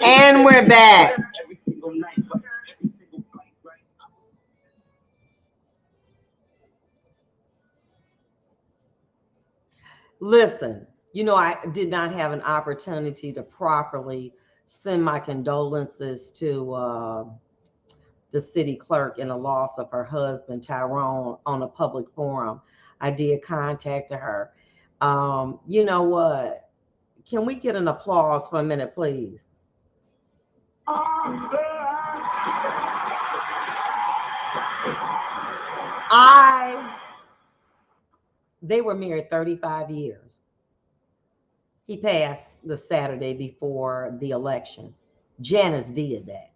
And we're back. Listen, I did not have an opportunity to properly send my condolences to the city clerk in the loss of her husband, Tyrone, on a public forum. I did contact her. You know what? Can we get an applause for a minute, please? They were married 35 years. He passed the Saturday before the election. Janice did that.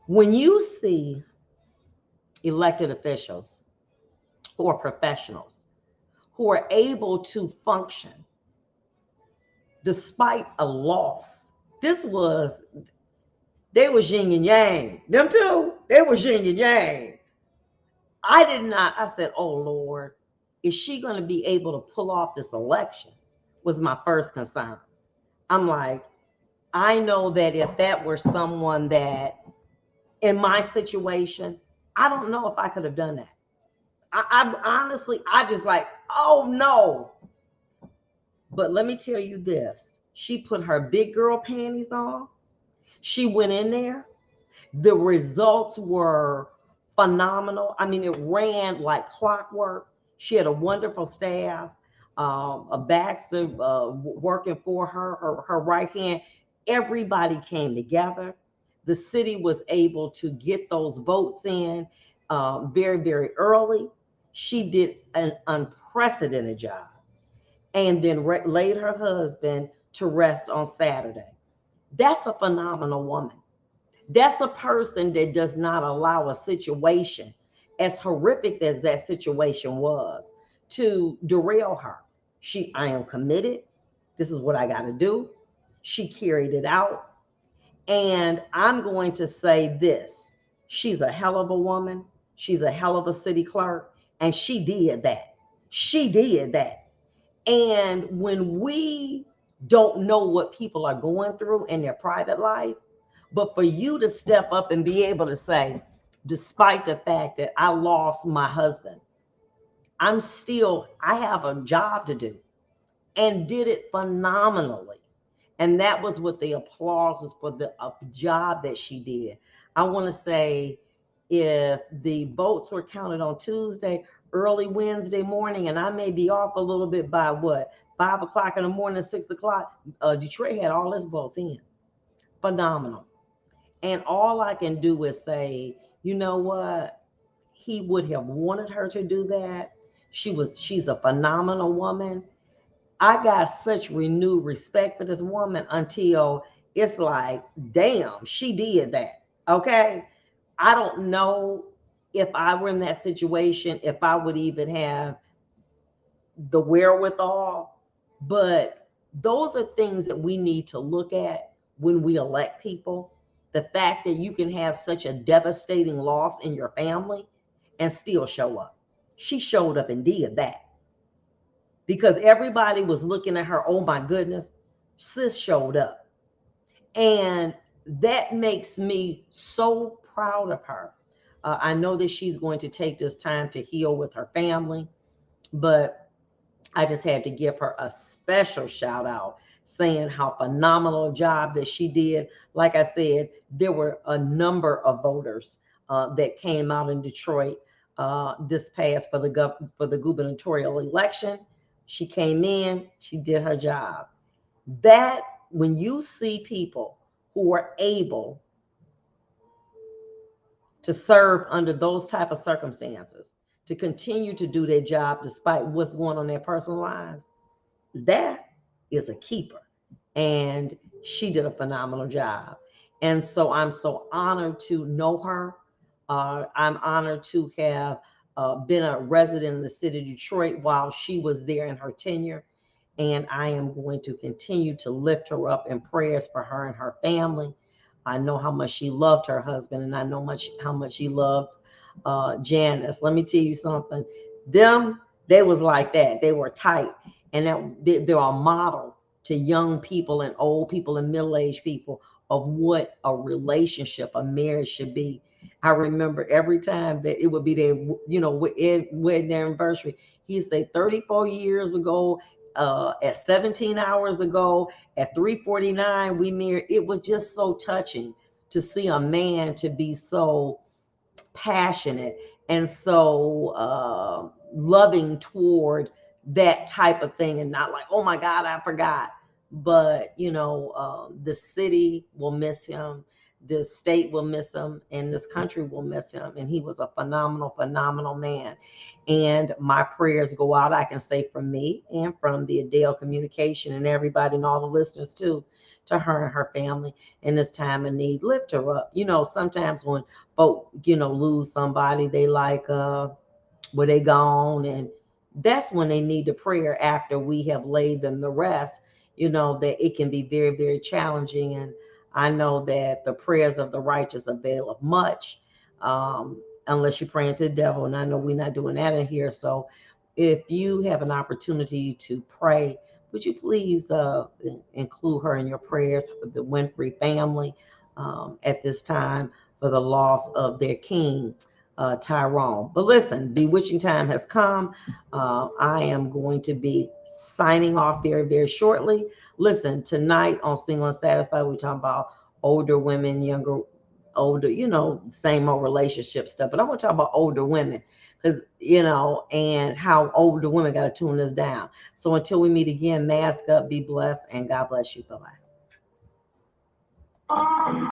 When you see elected officials who are professionals, who are able to function despite a loss, they was yin and yang. Them two, they was yin and yang. I said, oh Lord, is she going to be able to pull off this election? Was my first concern. I'm like, I know that if that were someone that in my situation, I don't know if I could have done that. I honestly, I just like, oh no. But let me tell you this. She put her big girl panties on. She went in there. The results were phenomenal. I mean, it ran like clockwork. She had a wonderful staff. A Baxter working for her right hand. Everybody came together. The city was able to get those votes in very, very early. She did an unprecedented job, and then laid her husband to rest on Saturday. That's a phenomenal woman. That's a person that does not allow a situation, as horrific as that situation was, to derail her. I am committed. This is what I got to do. She carried it out. And I'm going to say this. She's a hell of a woman. She's a hell of a city clerk. And she did that. She did that. And when we don't know what people are going through in their private life, but for you to step up and be able to say, despite the fact that I lost my husband, I have a job to do, and did it phenomenally. And that was what the applause was for, the job that she did. I want to say, if the votes were counted on Tuesday, early Wednesday morning, and I may be off a little bit by 5 o'clock in the morning, 6 o'clock, Detroit had all its votes in. Phenomenal. And all I can do is say, you know what? He would have wanted her to do that. She's a phenomenal woman. I got such renewed respect for this woman until it's like, damn, she did that. Okay. I don't know if I were in that situation, if I would even have the wherewithal, but those are things that we need to look at when we elect people. The fact that you can have such a devastating loss in your family and still show up. She showed up and did that, because everybody was looking at her. Oh my goodness, sis showed up. And that makes me so proud of her. I know that she's going to take this time to heal with her family, but I just had to give her a special shout out, saying how phenomenal a job that she did. Like I said, there were a number of voters that came out in Detroit this past for the gubernatorial election. She came in, she did her job. That, when you see people who are able to serve under those type of circumstances, to continue to do their job despite what's going on in their personal lives, that is a keeper. And she did a phenomenal job. And so I'm so honored to know her. I'm honored to have been a resident in the city of Detroit while she was there in her tenure. And I am going to continue to lift her up in prayers for her and her family. I know how much she loved her husband, and I know how much she loved Janice. Let me tell you something. They was like that. They were tight, and they're a model to young people and old people and middle-aged people of what a relationship, a marriage should be. I remember every time that it would be their, wedding anniversary, he'd say 34 years ago, at 17 hours ago, at 3:49, we married. It was just so touching to see a man to be so passionate and so loving toward that type of thing, and not like, oh my God, I forgot. But the city will miss him, this state will miss him, and this country will miss him. And he was a phenomenal, phenomenal man. And my prayers go out, I can say, from me and from the Adele communication and everybody and all the listeners too, to her and her family in this time of need. Lift her up. Sometimes when folk, lose somebody they like, where they gone, and that's when they need the prayer after we have laid them to rest. That it can be very, very challenging. And I know that the prayers of the righteous avail of much, unless you're praying to the devil, and I know we're not doing that in here. So if you have an opportunity to pray, would you please include her in your prayers for the Winfrey family at this time, for the loss of their king, Tyrone. But listen, bewitching time has come. I am going to be signing off very, very shortly. Listen, tonight on Single and Satisfied, we're talking about older women, younger, older, same old relationship stuff. But I want to talk about older women, because, and how older women got to tune this down. So until we meet again, mask up, be blessed, and God bless you. Bye bye.